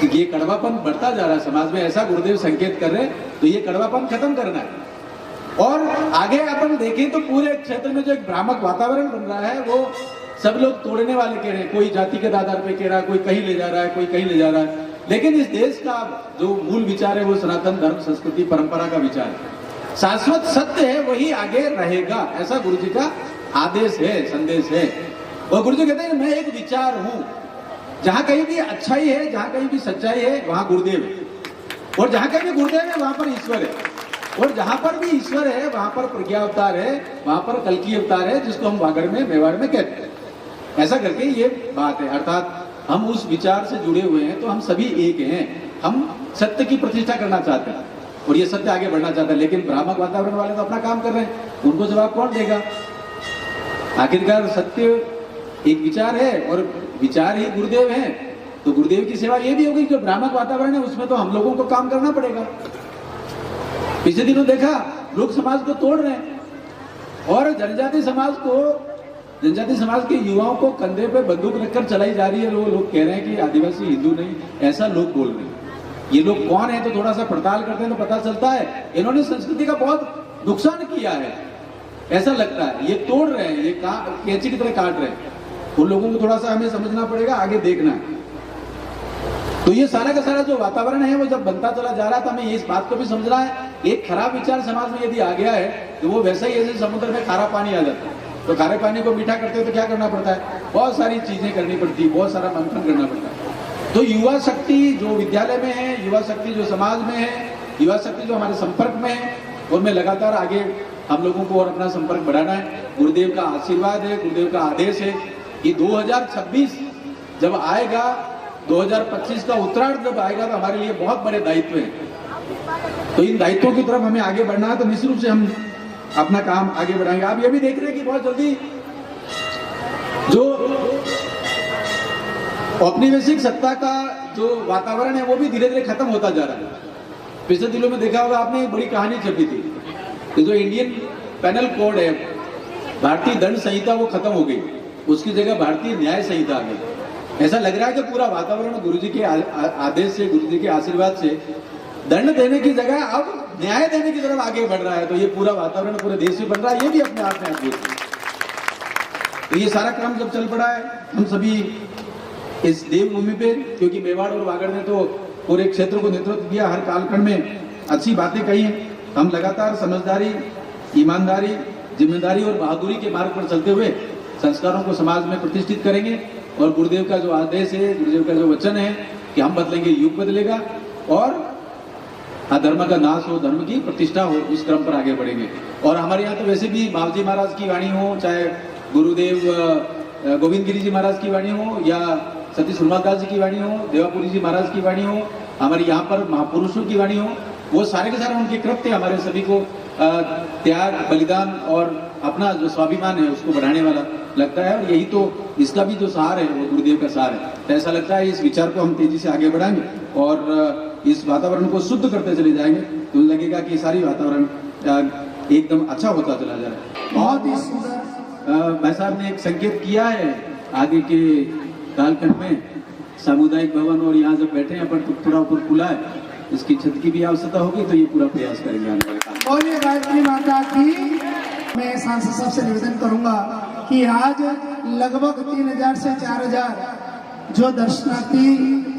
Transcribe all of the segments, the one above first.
कि ये कड़वापन बढ़ता जा रहा है समाज में, ऐसा गुरुदेव संकेत कर रहे हैं, तो ये कड़वापन खत्म करना है। और आगे अपन देखें तो पूरे क्षेत्र में जो एक भ्रामक वातावरण बन रहा है, वो सब लोग तोड़ने वाले कह रहे हैं, कोई जाति के आधार पे कह रहा है, कोई कहीं ले जा रहा है, कोई कहीं ले जा रहा है। लेकिन इस देश का जो मूल विचार है वो सनातन धर्म, संस्कृति, परंपरा का विचार है। शाश्वत सत्य है, वही आगे रहेगा, ऐसा गुरु जी का आदेश है, संदेश है। और गुरु जी कहते हैं मैं एक विचार हूं, जहां कहीं भी अच्छाई है, जहां कहीं भी सच्चाई है, वहां गुरुदेव है। और जहां कहीं भी गुरुदेव है वहां पर ईश्वर है। और जहां पर भी ईश्वर है वहां पर प्रज्ञा अवतार है, वहां पर कल्की अवतार है, जिसको हम वागड़ में, मेवाड़ में कहते हैं। ऐसा करके ये बात है, अर्थात हम उस विचार से जुड़े हुए हैं, तो हम सभी एक हैं। हम सत्य की प्रतिष्ठा करना चाहते हैं और ये सत्य आगे बढ़ना चाहता है। लेकिन भ्रामक वातावरण वाले तो अपना काम कर रहे हैं, उनको जवाब कौन देगा? आखिरकार सत्य एक विचार है और विचार ही गुरुदेव है, तो गुरुदेव की सेवा ये भी होगी। जो भ्रामक वातावरण है उसमें तो हम लोगों को काम करना पड़ेगा। पिछले दिनों देखा लोग समाज को तोड़ रहे हैं और जनजाति समाज के युवाओं को कंधे पे बंदूक रखकर चलाई जा रही है। लोग कह रहे हैं कि आदिवासी हिंदू नहीं, ऐसा लोग बोल रहे हैं। ये लोग कौन है तो थोड़ा सा पड़ताल करते हैं तो पता चलता है इन्होंने संस्कृति का बहुत नुकसान किया है, ऐसा लगता है। ये तोड़ रहे हैं, ये कैंची की तरह काट रहे हैं। उन लोगों को थोड़ा सा हमें समझना पड़ेगा, आगे देखना है। तो ये सारा का सारा जो वातावरण है वो जब बनता चला जा रहा था, हमें इस बात को भी समझना है, एक खराब विचार समाज में यदि आ गया है तो वो वैसा ही जैसे समुद्र में खारा पानी आ जाता है, तो खारे पानी को मीठा करते हो तो क्या करना पड़ता है? बहुत सारी चीजें करनी पड़ती है, बहुत सारा मंथन करना पड़ता है। तो युवा शक्ति जो विद्यालय में है, युवा शक्ति जो समाज में है, युवा शक्ति जो हमारे संपर्क में है, उनमें लगातार आगे हम लोगों को और अपना संपर्क बढ़ाना है। गुरुदेव का आशीर्वाद है, गुरुदेव का आदेश है कि 2026 जब आएगा, 2025 का उत्तरार्ध जब आएगा, तो हमारे लिए बहुत बड़े दायित्व है। तो इन दायित्वों की तरफ हमें आगे बढ़ना है, तो निश्चित रूप से हम अपना काम आगे बढ़ाएंगे। आप ये भी देख रहे हैं कि बहुत जल्दी जो औपनिवेशिक सत्ता का जो वातावरण है वो भी धीरे धीरे खत्म होता जा रहा है। पिछले दिनों में देखा होगा आपने, एक बड़ी कहानी छपी थी कि जो इंडियन पेनल कोड है, भारतीय दंड संहिता, वो खत्म हो गई, उसकी जगह भारतीय न्याय संहिता आ गई। ऐसा लग रहा है कि पूरा वातावरण गुरु जी के आदेश से, गुरु जी के आशीर्वाद से दंड देने की जगह अब न्याय देने की तरफ आगे बढ़ रहा है। तो ये पूरा वातावरण पूरे देश में बन रहा है, ये भी अपने आप में अद्भुत है। तो ये सारा काम जब चल पड़ा है, हम सभी इस देवभूमि पे, क्योंकि मेवाड़ और वागड़ ने तो पूरे क्षेत्र को नेतृत्व किया, हर कालखंड में अच्छी बातें कही, हम लगातार समझदारी, ईमानदारी, जिम्मेदारी और बहादुरी के मार्ग पर चलते हुए संस्कारों को समाज में प्रतिष्ठित करेंगे। और गुरुदेव का जो आदेश है, गुरुदेव का जो वचन है कि हम बदलेंगे, युग बदलेगा और अधर्म का नाश हो, धर्म की प्रतिष्ठा हो, इस क्रम पर आगे बढ़ेंगे। और हमारे यहाँ तो वैसे भी बाबूजी महाराज की वाणी हो, चाहे गुरुदेव गोविंद गिरी जी महाराज की वाणी हो, या सतीश उन्मादास जी की वाणी हो, देवापुरी जी महाराज की वाणी हो, हमारे यहाँ पर महापुरुषों की वाणी हो, वो सारे के सारे उनके कृत्य हमारे सभी को त्याग, बलिदान और अपना जो स्वाभिमान है उसको बढ़ाने वाला लगता है। और यही तो इसका भी जो सार है वो गुरुदेव का सार है। तो ऐसा लगता है इस विचार को हम तेजी से आगे बढ़ाएंगे और इस वातावरण को शुद्ध करते चले जाएंगे, तो लगेगा कि सारी वातावरण एकदम अच्छा होता चला जा रहा है। बहुत ही सुंदर भाई साहब ने एक संकेत किया है आगे के कालखंड में सामुदायिक भवन, और यहाँ जब बैठे हैं पर थोड़ा ऊपर खुला है, इसकी छत की भी आवश्यकता होगी, तो ये पूरा प्रयास करेंगे आने वाले काम। बोलिए गायत्री माता की। मैं सांसद साहब से निवेदन करूंगा कि आज लगभग 3000 से 4000 जो दर्शनार्थी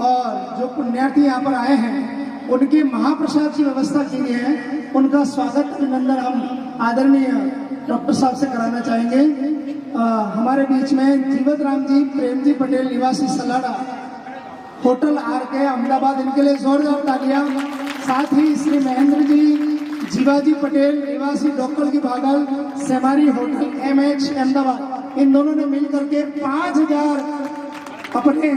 और जो पुण्यार्थी यहाँ पर आए हैं, उनके महाप्रसाद की व्यवस्था की गई है। उनका स्वागत अभिनंदन हम आदरणीय डॉक्टर साहब से कराना चाहेंगे। हमारे बीच में जीवत राम जी प्रेम जी पटेल निवासी सलाड़ा, होटल RK अहमदाबाद, इनके लिए जोरदार तालियां। साथ ही श्री महेंद्र जी जीवाजी पटेल निवासी डॉक्टर की बागल, सेमारी होटल MH अहमदाबाद, इन दोनों ने मिलकर के 5000 अपने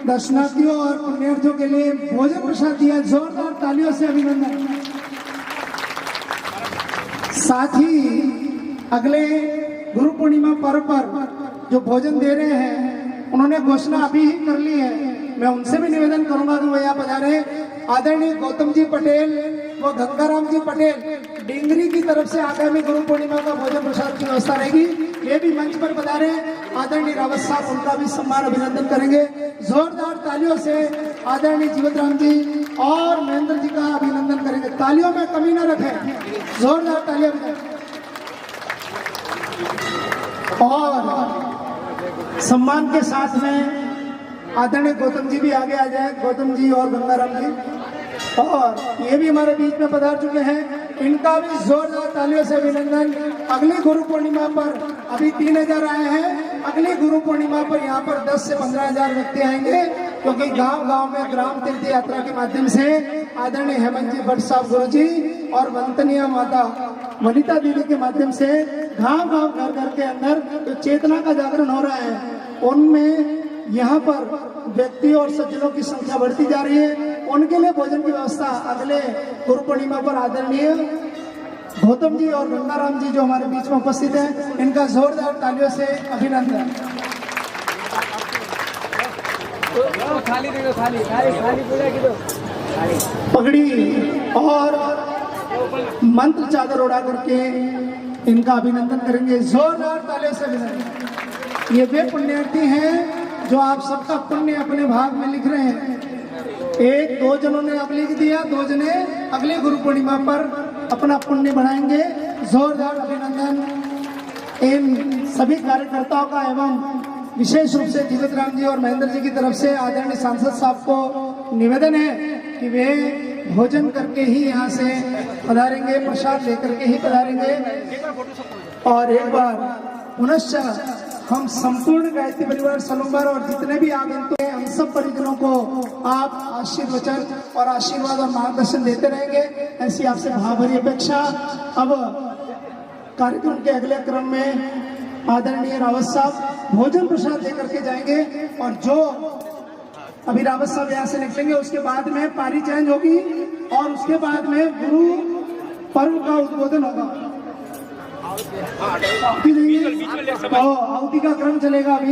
दर्शनार्थियों और पुण्यार्थियों के लिए भोजन प्रसाद दिया। जोरदार तालियों से अभिनंदन। साथ ही अगले गुरु पूर्णिमा पर्व पर जो भोजन दे रहे हैं, उन्होंने घोषणा अभी ही कर ली है। मैं उनसे भी निवेदन करूंगा कि वो यहाँ पधारे। आदरणीय गौतम जी पटेल व गंगाराम जी पटेल डिंगरी की तरफ से आगामी गुरु पूर्णिमा का भोजन प्रसाद की व्यवस्था रहेगी, ये भी मंच पर पधारे। आदरणीय रावत साहब, उनका भी सम्मान अभिनंदन करेंगे। जोरदार तालियों से आदरणीय जीवत राम जी और महेंद्र जी का अभिनंदन करेंगे। तालियों में कमी न रखें, जोरदार तालियां बजाएं। और सम्मान के साथ में आदरणीय गौतम जी भी आगे आ जाए, गौतम जी और गंगाराम जी, और ये भी हमारे बीच में पधार चुके हैं, इनका भी जोरदार तालियों से अभिनंदन। अगली गुरु पूर्णिमा पर अभी 3000 आए हैं, अगली गुरु पूर्णिमा पर यहाँ पर 10 से 15,000 व्यक्ति आएंगे, क्योंकि गांव-गांव में ग्राम तीर्थ यात्रा के माध्यम से आदरणीय हेमंत जी भट्ट साहब गुरु जी और वंदनीय माता वनिता दीदी के माध्यम से गांव-गांव घर-घर के अंदर जो चेतना का जागरण हो रहा है, उनमें यहाँ पर व्यक्ति और सज्जनों की संख्या बढ़ती जा रही है। उनके लिए भोजन की व्यवस्था अगले गुरु पूर्णिमा पर आदरणीय गौतम जी और गंगाराम जी जो हमारे बीच में उपस्थित हैं, इनका जोरदार तालियों से अभिनंदन। पगड़ी और मंत्र चादर उड़ा करके इनका अभिनंदन करेंगे। जोरदार तालियों से अभिनंदन। ये वे पुण्यार्थी हैं जो आप सबका पुण्य अपने भाग में लिख रहे हैं। 1-2 जनों ने अब लिख दिया, 2 जने अगली गुरु पूर्णिमा पर अपना पुण्य बढ़ाएंगे। जोरदार अभिनंदन इन सभी कार्यकर्ताओं का एवं विशेष रूप से जीवत राम जी और महेंद्र जी की तरफ से आदरणीय सांसद साहब को निवेदन है कि वे भोजन करके ही यहाँ से पधारेंगे, प्रसाद लेकर के ही पधारेंगे। और एक बार पुनश्च हम संपूर्ण गायत्री परिवार सलूमबार और जितने भी आगंतुक हैं, हम सब परिजनों को आप आशीर्वचन और आशीर्वाद और मार्गदर्शन देते रहेंगे, ऐसी आपसे भावभरी अपेक्षा। अब कार्यक्रम के अगले क्रम में आदरणीय रावत साहब भोजन प्रसाद लेकर के जाएंगे, और जो अभी रावत साहब यहाँ से निकलेंगे उसके बाद में पारी चेंज होगी और उसके बाद में गुरु पर्व का उद्बोधन होगा। आहुति का क्रम चलेगा अभी।